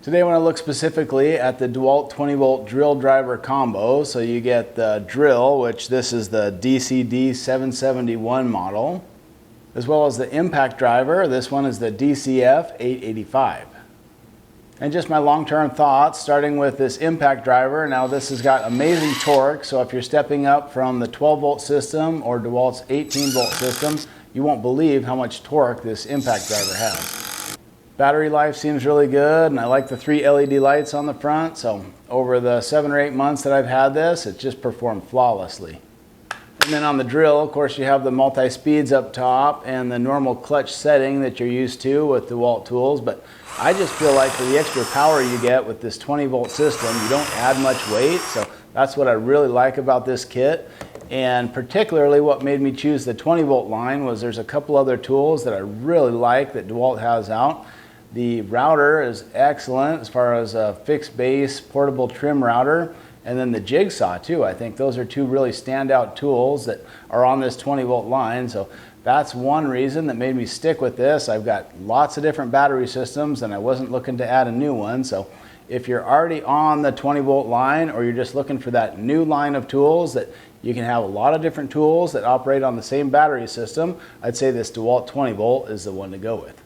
Today I want to look specifically at the Dewalt 20 volt drill driver combo. So you get the drill, which this is the DCD 771 model, as well as the impact driver. This one is the DCF 885. And just my long-term thoughts, starting with this impact driver. Now this has got amazing torque, so if you're stepping up from the 12 volt system or Dewalt's 18 volt systems, you won't believe how much torque this impact driver has. Battery life seems really good, and I like the 3 LED lights on the front, so over the 7 or 8 months that I've had this, it just performed flawlessly. And then on the drill, of course, you have the multi-speeds up top and the normal clutch setting that you're used to with Dewalt tools, but I just feel like for the extra power you get with this 20 volt system, you don't add much weight, so that's what I really like about this kit. And particularly what made me choose the 20 volt line was there's a couple other tools that I really like that Dewalt has out. The router is excellent as far as a fixed base portable trim router, and then the jigsaw too. I think those are two really standout tools that are on this 20 volt line. So that's one reason that made me stick with this. I've got lots of different battery systems and I wasn't looking to add a new one. So if you're already on the 20 volt line, or you're just looking for that new line of tools that you can have a lot of different tools that operate on the same battery system, I'd say this Dewalt 20 volt is the one to go with.